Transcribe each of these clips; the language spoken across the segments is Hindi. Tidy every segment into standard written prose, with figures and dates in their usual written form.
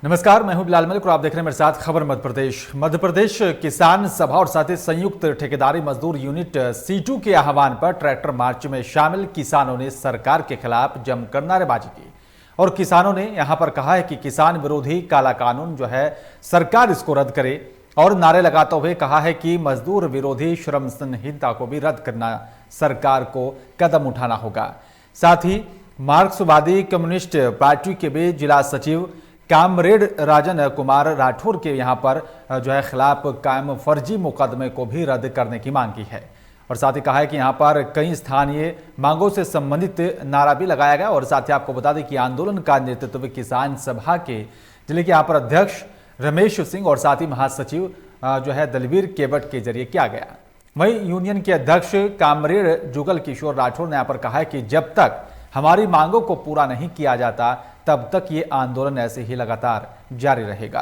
नमस्कार, मैं हूं बिलाल मलिक और आप देख रहे हैं मेरे साथ खबर मध्य प्रदेश किसान सभा और साथ ही संयुक्त ठेकेदारी मजदूर यूनिट सीटू के आह्वान पर ट्रैक्टर मार्च में शामिल किसानों ने सरकार के खिलाफ जमकर नारेबाजी की और किसानों ने यहां पर कहा है कि किसान विरोधी काला कानून जो है सरकार इसको रद्द करे और नारे लगाते हुए कहा है कि मजदूर विरोधी श्रम संहिता को भी रद्द करना सरकार को कदम उठाना होगा। साथ ही मार्क्सवादी कम्युनिस्ट पार्टी के भी जिला सचिव कामरेड राजन कुमार राठौर के यहां पर जो है खिलाफ कायम फर्जी मुकदमे को भी रद्द करने की मांग की है और साथ ही कहा है कि यहां पर कई स्थानीय मांगों से संबंधित नारा भी लगाया गया और साथ ही आपको बता दें कि आंदोलन का नेतृत्व किसान सभा के जिले के यहां पर अध्यक्ष रमेश सिंह और साथ ही महासचिव जो है दलवीर केवट के जरिए किया गया। वहीं यूनियन के अध्यक्ष कामरेड जुगल किशोर राठौर ने यहां पर कहा है कि जब तक हमारी मांगों को पूरा नहीं किया जाता तब तक ये आंदोलन ऐसे ही लगातार जारी रहेगा।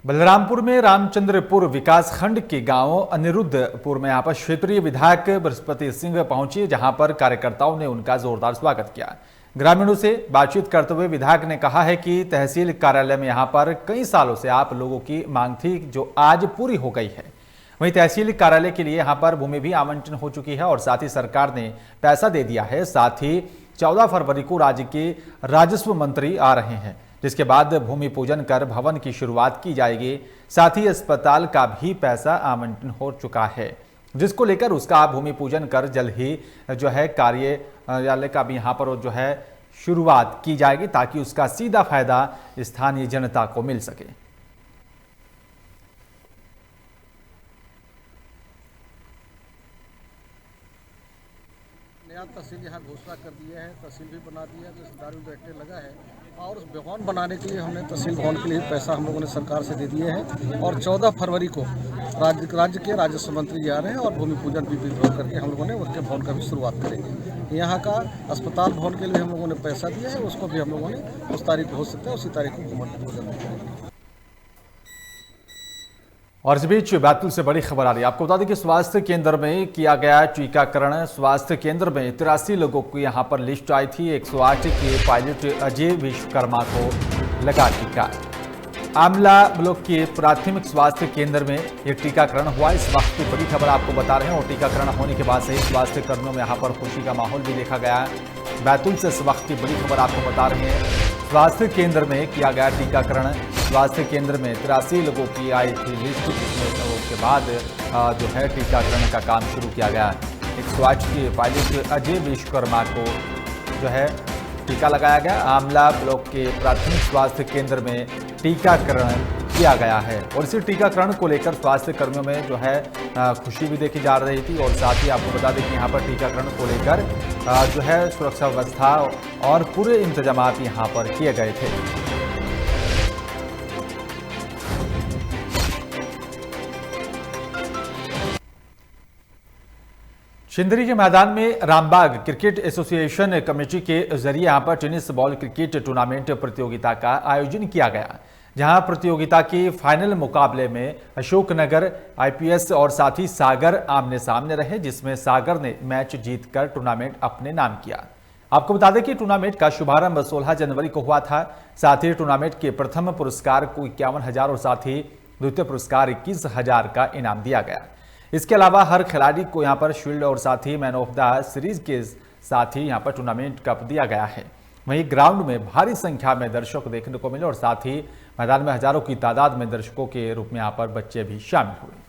बलरामपुर में रामचंद्रपुर विकासखंड के गांव अनिरुद्धपुर में यहां पर क्षेत्रीय विधायक बृहस्पति सिंह पहुंचे, जहां पर कार्यकर्ताओं ने उनका जोरदार स्वागत किया। ग्रामीणों से बातचीत करते हुए विधायक ने कहा है कि तहसील कार्यालय में यहां पर कई सालों से आप लोगों की मांग थी जो आज पूरी हो गई है। वहीं तहसील कार्यालय के लिए यहां पर भूमि भी आवंटन हो चुकी है और साथ ही सरकार ने पैसा दे दिया है। साथ ही 14 फरवरी को राज्य के राजस्व मंत्री आ रहे हैं, जिसके बाद भूमि पूजन कर भवन की शुरुआत की जाएगी। साथ ही अस्पताल का भी पैसा आवंटन हो चुका है, जिसको लेकर उसका भूमि पूजन कर जल्द ही जो है कार्यालय का भी यहाँ पर जो है शुरुआत की जाएगी ताकि उसका सीधा फायदा स्थानीय जनता को मिल सके। नया तहसील यहाँ घोषणा कर दिया है, तहसील भी बना दिया, जो सरकारी बैठने लगा है और उस भवन बनाने के लिए हमने तहसील भवन के लिए पैसा हम लोगों ने सरकार से दे दिए हैं और 14 फरवरी को राज्य के राजस्व मंत्री जा रहे हैं और भूमि पूजन भी करके हम लोगों ने उसके भवन का भी शुरुआत करेंगे। यहाँ का अस्पताल भवन के लिए हम लोगों ने पैसा दिया है, उसको भी हम लोगों ने उस तारीख हो सकता है उसी तारीख को भूमि पूजन करेंगे। और इस बीच बैतूल से बड़ी खबर आ रही है। आपको बता दें कि स्वास्थ्य केंद्र में किया गया टीकाकरण। स्वास्थ्य केंद्र में 83 लोगों की यहां पर लिस्ट आई थी। 108 के पायलट अजय विश्वकर्मा को लगा टीका। आमला ब्लॉक के प्राथमिक स्वास्थ्य केंद्र में ये टीकाकरण हुआ। इस वक्त की बड़ी खबर आपको बता रहे हैं और टीकाकरण होने के बाद से ही स्वास्थ्य कर्मियों में यहाँ पर खुशी का माहौल भी देखा गया। बैतूल से इस वक्त की बड़ी खबर आपको बता रहे हैं। स्वास्थ्य केंद्र में किया गया टीकाकरण। स्वास्थ्य केंद्र में 83 लोगों की आई थी लिस्ट, जिसके बाद जो है टीकाकरण का काम शुरू किया गया। 108 के पायलट अजय विश्वकर्मा को जो है टीका लगाया गया। आमला ब्लॉक के प्राथमिक स्वास्थ्य केंद्र में टीकाकरण किया गया है और इसी टीकाकरण को लेकर स्वास्थ्य कर्मियों में जो है खुशी भी देखी जा रही थी और साथ ही आपको बता दें कि यहाँ पर टीकाकरण को लेकर जो है सुरक्षा व्यवस्था और पूरे इंतजाम यहाँ पर किए गए थे। छिंदरी के मैदान में रामबाग क्रिकेट एसोसिएशन कमेटी के जरिए यहां पर टेनिस बॉल क्रिकेट टूर्नामेंट प्रतियोगिता का आयोजन किया गया, जहां प्रतियोगिता के फाइनल मुकाबले में अशोकनगर आईपीएस और साथ ही सागर आमने सामने रहे, जिसमें सागर ने मैच जीतकर टूर्नामेंट अपने नाम किया। आपको बता दें कि टूर्नामेंट का शुभारंभ 16 जनवरी को हुआ था। साथ ही टूर्नामेंट के प्रथम पुरस्कार को 51,000 और साथ ही द्वितीय पुरस्कार 21,000 का इनाम दिया गया। इसके अलावा हर खिलाड़ी को यहां पर शील्ड और साथ ही मैन ऑफ द सीरीज के साथ ही यहां पर टूर्नामेंट कप दिया गया है। वहीं ग्राउंड में भारी संख्या में दर्शक देखने को मिले और साथ ही मैदान में हजारों की तादाद में दर्शकों के रूप में यहां पर बच्चे भी शामिल हुए।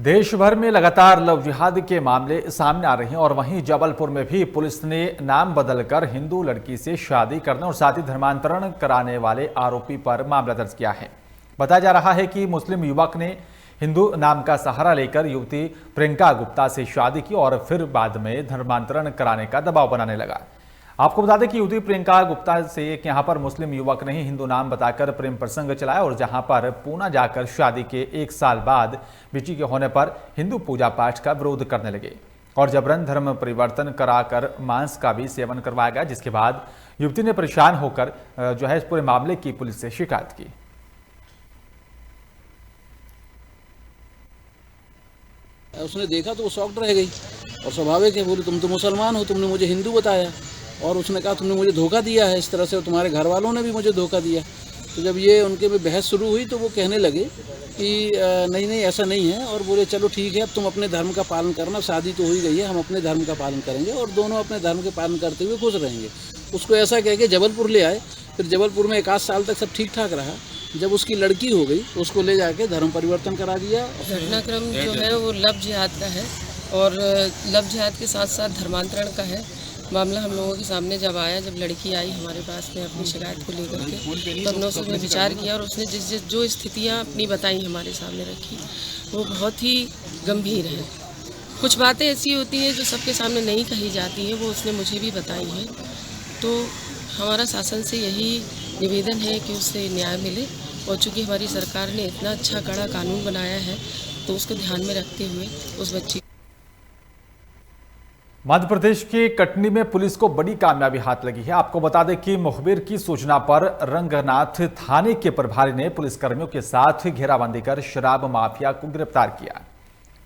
देश भर में लगातार लव जिहाद के मामले सामने आ रहे हैं और वहीं जबलपुर में भी पुलिस ने नाम बदलकर हिंदू लड़की से शादी करने और साथ ही धर्मांतरण कराने वाले आरोपी पर मामला दर्ज किया है। बताया जा रहा है कि मुस्लिम युवक ने हिंदू नाम का सहारा लेकर युवती प्रियंका गुप्ता से शादी की और फिर बाद में धर्मांतरण कराने का दबाव बनाने लगा। आपको बता दें कि युवती प्रियंका गुप्ता से एक यहाँ पर मुस्लिम युवक ने ही हिंदू नाम बताकर प्रेम प्रसंग चलाया और जहां पर पूना जाकर शादी के 1 साल बाद बेटी के होने पर हिंदू पूजा पाठ का विरोध करने लगे और जबरन धर्म परिवर्तन कराकर मांस का भी सेवन करवाया गया, जिसके बाद युवती ने परेशान होकर इस पूरे मामले की पुलिस से शिकायत की। उसने देखा तो वो शॉक्ड रह गई और स्वाभाविक है, बोली तुम तो मुसलमान हो, तुमने मुझे हिंदू बताया। और उसने कहा तुमने मुझे धोखा दिया है इस तरह से, और तुम्हारे घर वालों ने भी मुझे धोखा दिया। तो जब ये उनके में बहस शुरू हुई तो वो कहने लगे कि नहीं ऐसा नहीं है, और बोले चलो ठीक है, अब तुम अपने धर्म का पालन करना, शादी तो हो ही गई है, हम अपने धर्म का पालन करेंगे और दोनों अपने धर्म के पालन करते हुए खुश रहेंगे। उसको ऐसा कह के जबलपुर ले आए। फिर जबलपुर में 1 आध साल तक सब ठीक ठाक रहा। जब उसकी लड़की हो गई उसको ले जाके धर्म परिवर्तन करा दिया। घटनाक्रम जो है वो लव जिहाद का है और लव जिहाद के साथ साथ धर्मांतरण का है। मामला हम लोगों के सामने जब आया, जब लड़की आई हमारे पास में अपनी शिकायत को लेकर के, तो हमने उसमें विचार किया और उसने जो स्थितियाँ अपनी बताई हमारे सामने रखी वो बहुत ही गंभीर है। कुछ बातें ऐसी होती हैं जो सबके सामने नहीं कही जाती हैं, वो उसने मुझे भी बताई हैं। तो हमारा शासन से यही निवेदन है कि उससे न्याय मिले, और चूँकि हमारी सरकार ने इतना अच्छा कड़ा कानून बनाया है तो उसको ध्यान में रखते हुए उस बच्ची। मध्य प्रदेश के कटनी में पुलिस को बड़ी कामयाबी हाथ लगी है। आपको बता दें कि मुखबिर की सूचना पर रंगनाथ थाने के प्रभारी ने पुलिसकर्मियों के साथ घेराबंदी कर शराब माफिया को गिरफ्तार किया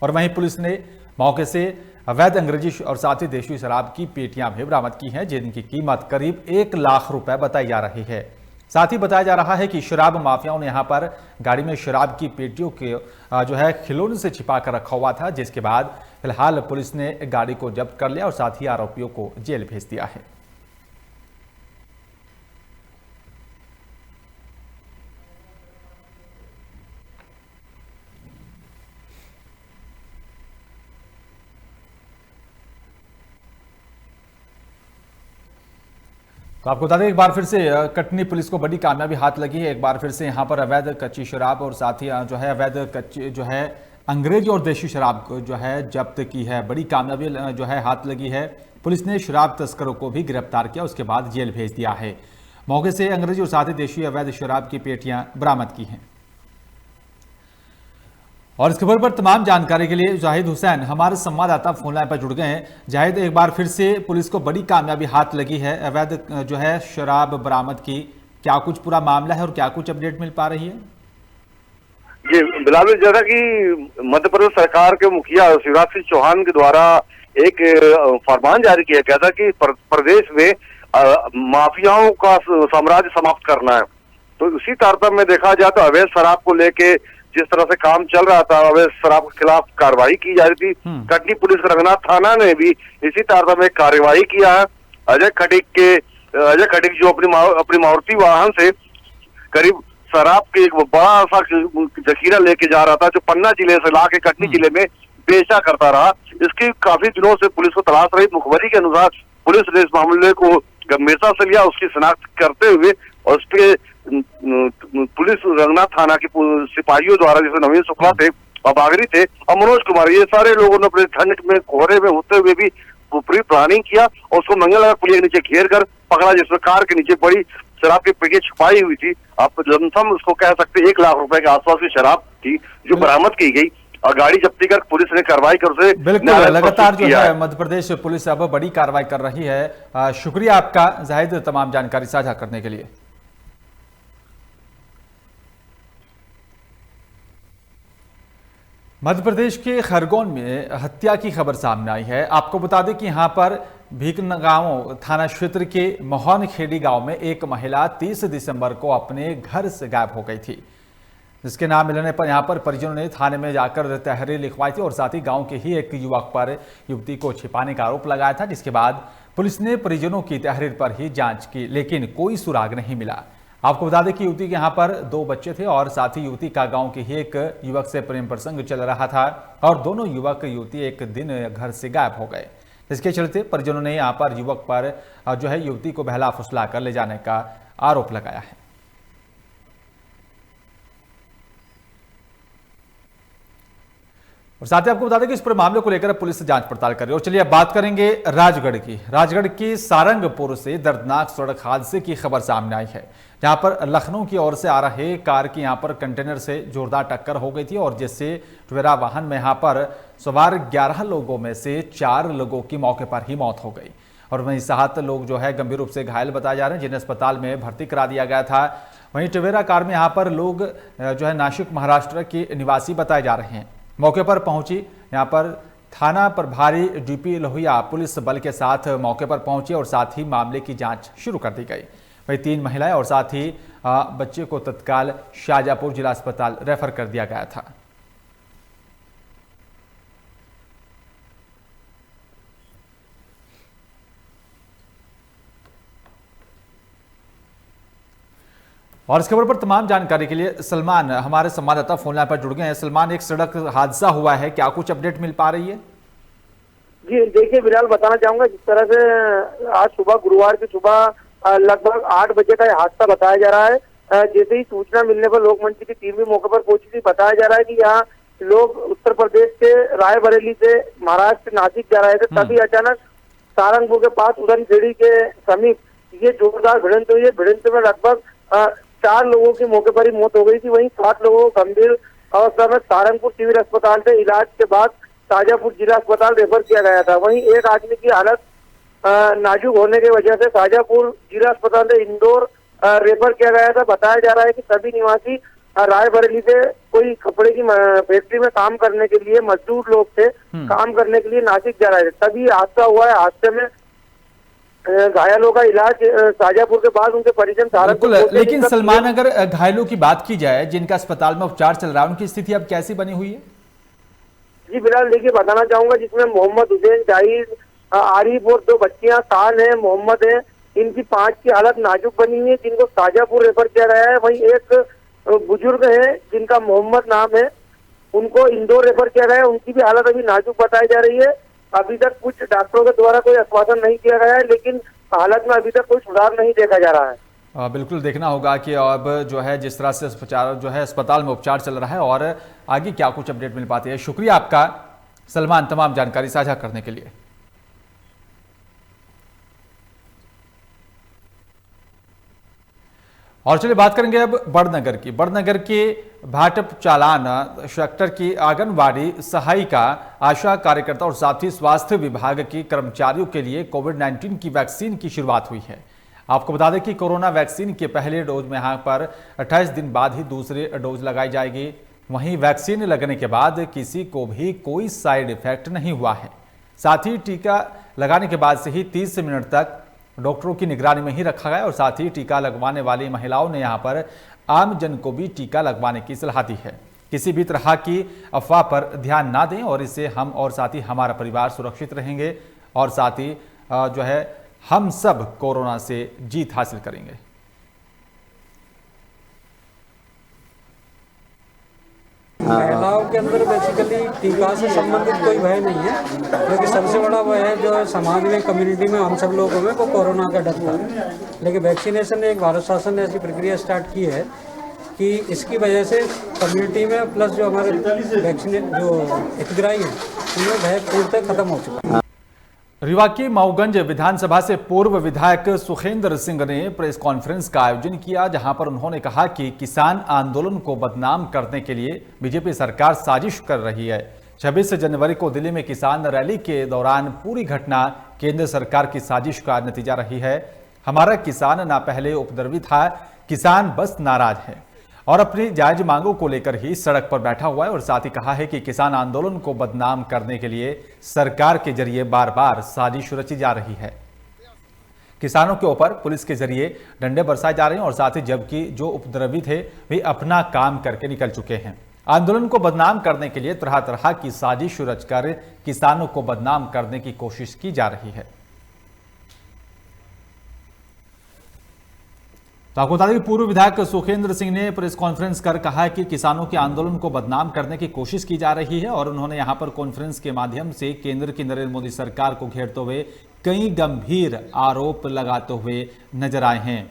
और वहीं पुलिस ने मौके से अवैध अंग्रेजी और साथ ही देशी शराब की पेटियां भी बरामद की हैं, जिनकी कीमत करीब 1 लाख रुपए बताई जा रही है। साथ ही बताया जा रहा है कि शराब माफियाओं ने यहां पर गाड़ी में शराब की पेटियों के खिलौने से छिपा कर रखा हुआ था, जिसके बाद फिलहाल पुलिस ने गाड़ी को जब्त कर लिया और साथ ही आरोपियों को जेल भेज दिया है। तो आपको बता दें एक बार फिर से कटनी पुलिस को बड़ी कामयाबी हाथ लगी है। एक बार फिर से यहां पर अवैध कच्ची शराब और साथ ही अवैध कच्ची अंग्रेजी और देशी शराब को जब्त की है। बड़ी कामयाबी हाथ लगी है। पुलिस ने शराब तस्करों को भी गिरफ्तार किया, उसके बाद जेल भेज दिया है। मौके से अंग्रेजी और साथ ही देशी अवैध शराब की पेटियां बरामद की हैं। और इस खबर पर तमाम जानकारी के लिए जाहिद हुसैन हमारे संवाददाता फोन लाइन पर जुड़ गए हैं। जाहिद, एक बार फिर से पुलिस को बड़ी कामयाबी हाथ लगी है अवैध शराब बरामद की, क्या कुछ पूरा मामला है और क्या कुछ अपडेट मिल पा रही है? जी बिलाल, जैसा कि मध्य प्रदेश सरकार के मुखिया शिवराज सिंह चौहान के द्वारा एक फरमान जारी किया गया था कि प्रदेश में माफियाओं का साम्राज्य समाप्त करना है। तो उसी तारतम्य में देखा जाए तो अवैध शराब को लेके जिस तरह से काम चल रहा था, अवैध शराब के खिलाफ कार्रवाई की जा रही थी। कटनी पुलिस रंगनाथ थाना ने भी इसी तारतम्य में कार्रवाई किया है। अजय खटीक जो अपनी मारुति वाहन से करीब शराब के एक बड़ा सा जखीरा लेके जा रहा था, जो पन्ना जिले से ला के कटनी जिले में बेचा करता रहा। इसकी काफी दिनों से पुलिस को तलाश रही। मुखबरी के अनुसार पुलिस ने इस मामले को गंभीरता से लिया, उसकी शिनाख्त करते हुए और उसके पुलिस रंगनाथ थाना के सिपाहियों द्वारा, जैसे नवीन शुक्ला थे और बागरी थे और मनोज कुमार, ये सारे लोगों ने अपने ठंड में कोहरे में होते हुए भी पूरी प्लानिंग किया और उसको मंगलनगर पुलिया के नीचे घेर कर पकड़ा, जिसमें कार के नीचे बड़ी शराब की पेटियां छुपाई हुई थी। आप लमसम उसको कह सकते 1 लाख रुपए के आसपास की शराब थी जो बरामद की गई और गाड़ी जब्ती कर पुलिस ने कार्रवाई कर उसे बिल्कुल लगातार मध्य प्रदेश पुलिस अब बड़ी कार्रवाई कर रही है। शुक्रिया आपका जाहिद तमाम जानकारी साझा करने के लिए। मध्य प्रदेश के खरगोन में हत्या की खबर सामने आई है। आपको बता दें कि यहां पर भीखनगांव थाना क्षेत्र के मोहन खेड़ी गांव में एक महिला 30 दिसंबर को अपने घर से गायब हो गई थी, जिसके नाम मिलने पर यहां पर परिजनों ने थाने में जाकर तहरीर लिखवाई थी और साथ ही गांव के ही एक युवक पर युवती को छिपाने का आरोप लगाया था, जिसके बाद पुलिस ने परिजनों की तहरीर पर ही जांच की, लेकिन कोई सुराग नहीं मिला। आपको बता दें कि युवती के यहाँ पर 2 बच्चे थे और साथ ही युवती का गांव के ही एक युवक से प्रेम प्रसंग चल रहा था और दोनों युवक युवती एक दिन घर से गायब हो गए। इसके चलते परिजनों ने यहाँ पर युवक पर जो है युवती को बहला फुसला कर ले जाने का आरोप लगाया है। और साथ ही आपको बता दें कि इस पूरे मामले को लेकर पुलिस जांच पड़ताल कर रही है। और चलिए अब बात करेंगे राजगढ़ की सारंगपुर से दर्दनाक सड़क हादसे की खबर सामने आई है, जहां पर लखनऊ की ओर से आ रहे कार की यहां पर कंटेनर से जोरदार टक्कर हो गई थी और जिससे टवेरा वाहन में यहां पर सवार 11 लोगों में से 4 लोगों की मौके पर ही मौत हो गई और वहीं 7 लोग जो है गंभीर रूप से घायल बताए जा रहे हैं, जिन्हें अस्पताल में भर्ती करा दिया गया था। वहीं टवेरा कार में यहाँ पर लोग जो है नासिक महाराष्ट्र के निवासी बताए जा रहे हैं। मौके पर पहुंची यहाँ पर थाना प्रभारी डीपी लोहिया पुलिस बल के साथ मौके पर पहुंची और साथ ही मामले की जांच शुरू कर दी गई। वहीं 3 महिलाएं और साथ ही बच्चे को तत्काल शाहजहांपुर जिला अस्पताल रेफर कर दिया गया था। और इस खबर पर तमाम जानकारी के लिए सलमान हमारे संवाददाता फोन लाइन पर जुड़ गए हैं। सलमान, एक सड़क हादसा हुआ है, क्या कुछ अपडेट मिल पा रही है? जी देखिए बिलाल, बताना चाहूंगा जिस तरह से आज सुबह गुरुवार की सुबह लगभग 8 बजे का यह हादसा बताया जा रहा है। जैसे ही सूचना मिलने पर लोकमंच की टीम भी मौके पर पहुंची थी। बताया जा रहा है कि यहाँ लोग उत्तर प्रदेश से रायबरेली से महाराष्ट्र नासिक जा रहे थे, तभी अचानक सारंगपुर के पास उड़न खेड़ी के समीप ये जोरदार भिड़ंत हुई है। भिड़ंत में लगभग 4 लोगों की मौके पर ही मौत हो गई थी। वहीं 7 लोगों को गंभीर अवस्था में सारंगपुर सिविल अस्पताल से इलाज के बाद शाहजहांपुर जिला अस्पताल रेफर किया गया था। वहीं एक आदमी की हालत नाजुक होने की वजह से शाहजहांपुर जिला अस्पताल से इंदौर रेफर किया गया था। बताया जा रहा है कि सभी निवासी रायबरेली से कोई कपड़े की फैक्ट्री में काम करने के लिए मजदूर लोग थे, काम करने के लिए नासिक जा रहे थे, तभी हादसा हुआ है। हादसे में घायलों का इलाज शाहजहांपुर के बाद उनके परिजन बिल्कुल। लेकिन सलमान, अगर घायलों की बात की जाए जिनका अस्पताल में उपचार चल रहा है, उनकी स्थिति अब कैसी बनी हुई है? जी बिलाल, देखिए बताना चाहूंगा जिसमें मोहम्मद हुसैन, जाहिर, आरिफ और 2 बच्चियां साल है, मोहम्मद है, इनकी 5 की हालत नाजुक बनी है, जिनको शाहजहांपुर रेफर किया गया है। वहीं एक बुजुर्ग है जिनका मोहम्मद नाम है, उनको इंदौर रेफर किया गया है, उनकी भी हालत अभी नाजुक बताई जा रही है। अभी तक कुछ डॉक्टरों के द्वारा कोई आश्वासन नहीं किया गया है, लेकिन हालत में अभी तक कोई सुधार नहीं देखा जा रहा है। बिल्कुल देखना होगा कि अब जो है जिस तरह से अस्पताल में उपचार चल रहा है और आगे क्या कुछ अपडेट मिल पाती है। शुक्रिया आपका सलमान तमाम जानकारी साझा करने के लिए। और चलिए बात करेंगे अब बड़नगर के भाटप चालान सेक्टर की आंगनबाड़ी सहायिका, आशा कार्यकर्ता और साथ ही स्वास्थ्य विभाग के कर्मचारियों के लिए कोविड-19 की वैक्सीन की शुरुआत हुई है। आपको बता दें कि कोरोना वैक्सीन के पहले डोज में यहाँ पर 28 दिन बाद ही दूसरे डोज लगाई जाएगी। वहीं वैक्सीन लगने के बाद किसी को भी कोई साइड इफेक्ट नहीं हुआ है। साथ ही टीका लगाने के बाद से ही 30 मिनट तक डॉक्टरों की निगरानी में ही रखा गया और साथ ही टीका लगवाने वाली महिलाओं ने यहाँ पर आम जन को भी टीका लगवाने की सलाह दी है। किसी भी तरह की अफवाह पर ध्यान ना दें और इससे हम और साथ ही हमारा परिवार सुरक्षित रहेंगे और साथ ही जो है हम सब कोरोना से जीत हासिल करेंगे। महिलाओं के अंदर बेसिकली टीका से संबंधित कोई भय नहीं है, क्योंकि सबसे बड़ा भय है जो समाज में, कम्युनिटी में हम सब लोगों में वो कोरोना का डर था। लेकिन वैक्सीनेशन ने, एक भारत शासन ने ऐसी प्रक्रिया स्टार्ट की है कि इसकी वजह से कम्युनिटी में प्लस जो हमारे वैक्सीनेट जो हितग्राही हैं उनमें भय पूर्णतः खत्म हो चुका है। रीवा की मऊगंज विधानसभा से पूर्व विधायक सुखेंद्र सिंह ने प्रेस कॉन्फ्रेंस का आयोजन किया, जहां पर उन्होंने कहा कि किसान आंदोलन को बदनाम करने के लिए बीजेपी सरकार साजिश कर रही है। 26 जनवरी को दिल्ली में किसान रैली के दौरान पूरी घटना केंद्र सरकार की साजिश का नतीजा रही है। हमारा किसान ना पहले उपद्रवी था, किसान बस नाराज है और अपनी जायज मांगों को लेकर ही सड़क पर बैठा हुआ है और साथ ही कहा है कि किसान आंदोलन को बदनाम करने के लिए सरकार के जरिए बार बार साजिश रची जा रही है। किसानों के ऊपर पुलिस के जरिए डंडे बरसाए जा रहे हैं और साथ ही जबकि जो उपद्रवी थे वे अपना काम करके निकल चुके हैं। आंदोलन को बदनाम करने के लिए तरह तरह की साजिश रचकर किसानों को बदनाम करने की कोशिश की जा रही है। तो आपको बता दें कि पूर्व विधायक सुखेंद्र सिंह ने प्रेस कॉन्फ्रेंस कर कहा है कि किसानों के आंदोलन को बदनाम करने की कोशिश की जा रही है और उन्होंने यहां पर कॉन्फ्रेंस के माध्यम से केंद्र की नरेंद्र मोदी सरकार को घेरते हुए कई गंभीर आरोप लगाते हुए नजर आए हैं।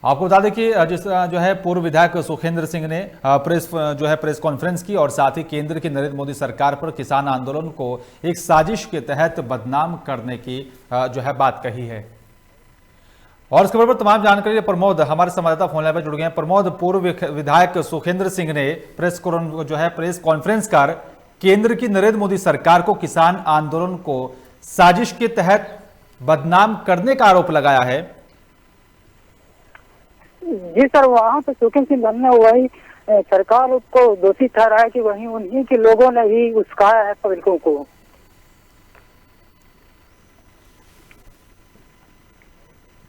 आपको बता दें कि जिस जो है पूर्व विधायक सुखेंद्र सिंह ने प्रेस कॉन्फ्रेंस की और साथ ही केंद्र की नरेंद्र मोदी सरकार पर किसान आंदोलन को एक साजिश के तहत बदनाम करने की जो है बात कही है। और इस खबर पर तमाम जानकारी प्रमोद हमारे संवाददाता फोन लाइन पर जुड़ गए हैं। प्रमोद, पूर्व विधायक सुखेंद्र सिंह ने प्रेस कॉन्फ्रेंस कर केंद्र की नरेंद्र मोदी सरकार को किसान आंदोलन को साजिश के तहत बदनाम करने का आरोप लगाया है। जी सर, वहाँ पे सुखेंद्र सिंह ने वही सरकार को दोषी ठहराया कि वहीं उन्हीं के लोगों ने ही उस्काया है पब्लिकों को।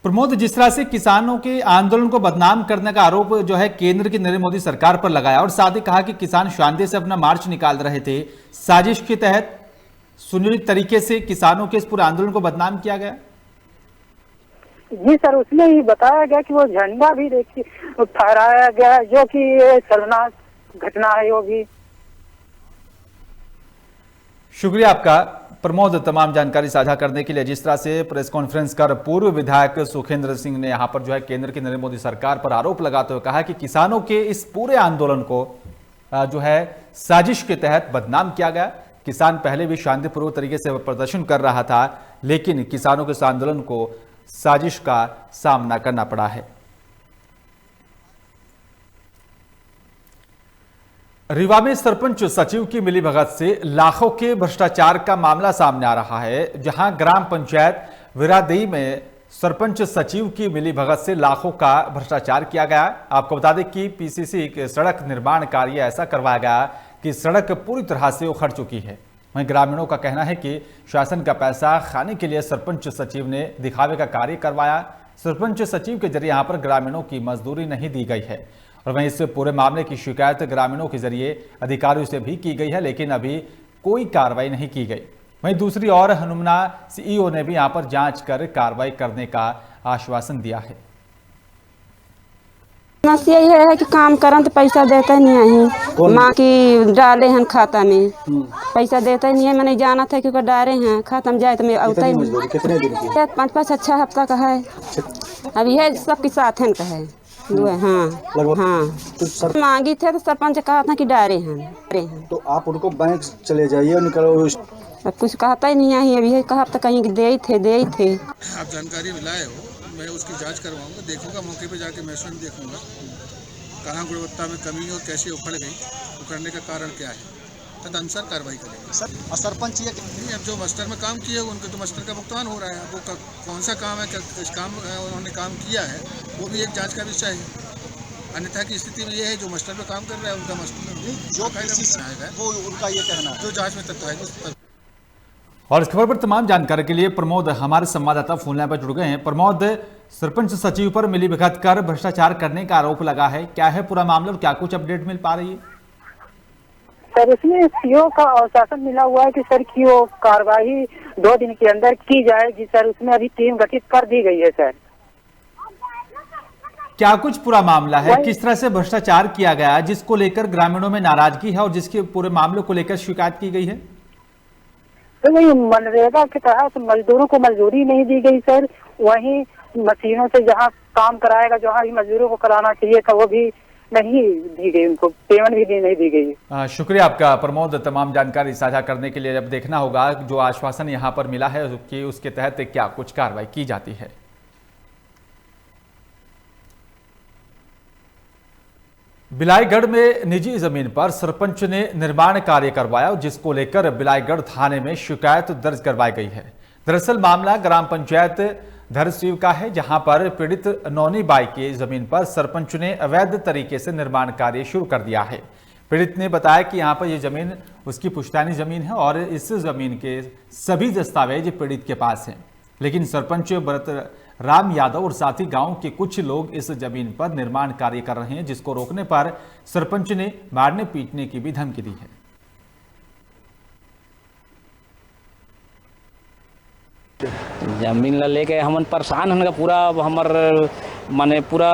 प्रमोद, जिस तरह से किसानों के आंदोलन को बदनाम करने का आरोप जो है केंद्र की नरेंद्र मोदी सरकार पर लगाया और साथ ही कहा कि किसान शांति से अपना मार्च निकाल रहे थे, साजिश के तहत सुनियोजित तरीके से किसानों के इस पूरे आंदोलन को बदनाम किया गया। जी सर, उसमें ही बताया गया कि वो झंडा भी देखिए फहराया गया जो कि ये शर्मनाक घटना है। वो भी शुक्रिया आपका प्रमोद तमाम जानकारी साझा करने के लिए। जिस तरह से प्रेस कॉन्फ्रेंस कर पूर्व विधायक सुखेंद्र सिंह ने यहां पर जो है केंद्र की नरेंद्र मोदी सरकार पर आरोप लगाते हुए कहा कि किसानों के इस पूरे आंदोलन को जो है साजिश के तहत बदनाम किया गया। किसान पहले भी शांतिपूर्वक तरीके से प्रदर्शन कर रहा था, लेकिन किसानों के इस आंदोलन को साजिश का सामना करना पड़ा है। रीवा में सरपंच सचिव की मिलीभगत से लाखों के भ्रष्टाचार का मामला सामने आ रहा है, जहां ग्राम पंचायत विरादेई में सरपंच सचिव की मिलीभगत से लाखों का भ्रष्टाचार किया गया। आपको बता दें कि पीसीसी के सड़क निर्माण कार्य ऐसा करवाया गया कि सड़क पूरी तरह से उखड़ चुकी है। वहीं ग्रामीणों का कहना है कि शासन का पैसा खाने के लिए सरपंच सचिव ने दिखावे का कार्य करवाया। सरपंच सचिव के जरिए यहां पर ग्रामीणों की मजदूरी नहीं दी गई है और वहीं इस पूरे मामले की शिकायत ग्रामीणों के जरिए अधिकारियों से भी की गई है, लेकिन अभी कोई कार्रवाई नहीं की गई। वहीं दूसरी ओर हनुमना सीईओ ने भी यहां पर जांच कर कार्रवाई करने का आश्वासन दिया है। समस्या यह है कि काम करन तो पैसा देता नहीं है, माँ की डाले हैं खाता में, पैसा देता ही नहीं है। मैंने जाना था कि डाले हैं खाता में जाए तो मैं आता ही नहीं। कितने दिन की? 5-5 6 हफ्ता का है। अब यह सबके साथ है का है। हाँ हाँ, तो मांगी थे तो सरपंच कहा था कि डारे हैं। तो आप उनको बैंक चले जाइए और निकलो। अब कुछ कहता ही नहीं है। अभी कहा तो कहीं दे ही थे। आप जानकारी मिलाए हो, मैं उसकी जांच करवाऊंगा, देखूंगा मौके पे जाके मैं स्वयं देखूंगा कहाँ गुणवत्ता में कमी और कैसे उखड़ गई, उखड़ने का कारण क्या है, तदनुसार कार्रवाई करेंगे। सर सरपंच ये अब जो मास्टर में काम किए उनके तो मास्टर का भुगतान हो रहा है। वो कौन सा काम है, किस काम उन्होंने काम किया है, वो भी एक जांच का विषय है। अन्यथा की स्थिति में ये है जो मास्टर में काम कर रहा है उनका मास्टर जो आएगा वो उनका ये कहना है, जो जाँच में तथ्य आएगा। और इस खबर पर तमाम जानकारी के लिए प्रमोद हमारे संवाददाता फोन लाइन पर जुड़ गए हैं। प्रमोद, सरपंच सचिव पर मिलीभगत कर भ्रष्टाचार करने का आरोप लगा है, क्या है पूरा मामला और क्या कुछ अपडेट मिल पा रही है? सर, इसमें सीओ का आश्वासन मिला हुआ है कि सर की वो कार्रवाई 2 दिन के अंदर की जाएगी। सर, उसमें अभी टीम गठित कर दी गई है। सर, क्या कुछ पूरा मामला है, किस तरह से भ्रष्टाचार किया गया जिसको लेकर ग्रामीणों में नाराजगी है और जिसके पूरे मामले को लेकर शिकायत की गई है? तो वही मनरेगा के तहत मजदूरों को मजदूरी नहीं दी गई। सर, वहीं मशीनों से जहाँ काम कराएगा, जहाँ भी मजदूरों को कराना चाहिए था वो भी नहीं दी गई, उनको पेमेंट भी नहीं दी गई। शुक्रिया आपका प्रमोद तमाम जानकारी साझा करने के लिए। अब देखना होगा जो आश्वासन यहाँ पर मिला है कि उसके तहत क्या कुछ कार्रवाई की जाती है। बिलाईगढ़ में निजी जमीन पर सरपंच ने निर्माण कार्य करवाया, जिसको लेकर बिलाईगढ़ थाने में शिकायत दर्ज करवाई गई है। दरअसल मामला ग्राम पंचायत धरसीव का है, जहां पर पीड़ित नौनी बाई की जमीन पर सरपंच ने अवैध तरीके से निर्माण कार्य शुरू कर दिया है। पीड़ित ने बताया कि यहां पर यह जमीन उसकी पुश्तैनी जमीन है और इस जमीन के सभी दस्तावेज पीड़ित के पास हैं, लेकिन सरपंच भरत राम यादव और साथ ही गांव के कुछ लोग इस जमीन पर निर्माण कार्य कर रहे हैं, जिसको रोकने पर सरपंच ने मारने पीटने की भी धमकी दी है। जमीन ला लेके हमन परेशान हन पूरा हमर माने पूरा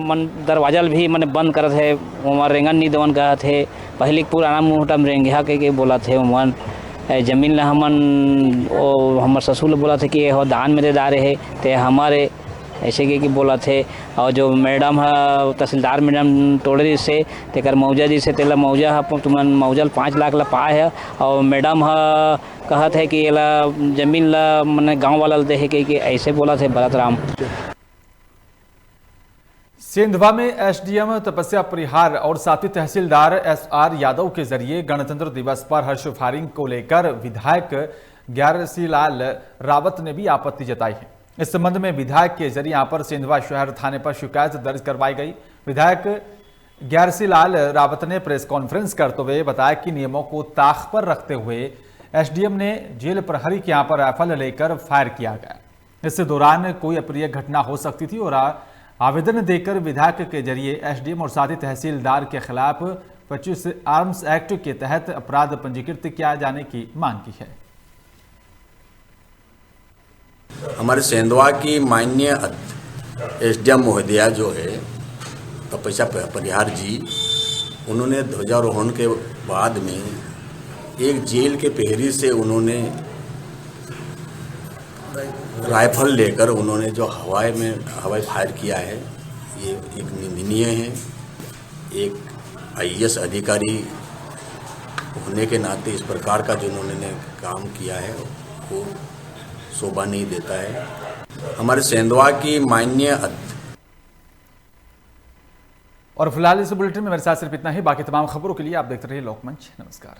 मन दरवाजा भी माने बंद करत है हमार रेंगन नहीं देवन का थे पहले पुराना मोटा रेंगिया के बोला थे मन जमीन ला हमन हमर ससुर बोला थे कि हो दान में दे दारे है ते हमारे ऐसे कि बोला थे और जो मैडम है तहसीलदार मैडम टोड़री से तेकर मौजा जी से तेला मौजा है तुमन मौजल 5 लाख ला पाए है और मैडम है कहत है कि ये जमीन ला मैंने गांव वाला दे है कि ऐसे बोला थे भरत राम। सेंधवा में एसडीएम तपस्या परिहार और साथी तहसीलदार एसआर यादव के जरिए गणतंत्र दिवस पर हर्ष फायरिंग को लेकर विधायक ग्यारसीलाल रावत ने भी आपत्ति जताई है। इस संबंध में विधायक के जरिए यहां पर सेंधवा शहर थाने पर शिकायत दर्ज करवाई गई। विधायक ग्यारसीलाल रावत ने प्रेस कॉन्फ्रेंस करते हुए बताया कि नियमों को ताक पर रखते हुए एसडीएम ने जेल प्रहरी के यहां पर राइफल लेकर फायर किया गया। इस दौरान कोई अप्रिय घटना हो सकती थी और आवेदन देकर विधायक के जरिए एसडीएम और साथी तहसीलदार के खिलाफ 25 आर्म्स एक्ट के तहत अपराध पंजीकृत किया जाने की मांग की है। हमारे सेंधवा की माननीय एसडीएम महोदया जो है तपस्या परिहार जी, उन्होंने ध्वजारोहण के बाद में एक जेल के प्रहरी से उन्होंने राइफल लेकर उन्होंने जो हवाई फायर किया है, ये एक निंदनीय है। एक आईएएस अधिकारी होने के नाते इस प्रकार का जो उन्होंने काम किया है वो शोभा नहीं देता है। हमारे सेंधवा की माननीय और फिलहाल इस बुलेटिन में मेरे साथ सिर्फ इतना ही। बाकी तमाम खबरों के लिए आप देखते रहिए लोकमंच। नमस्कार।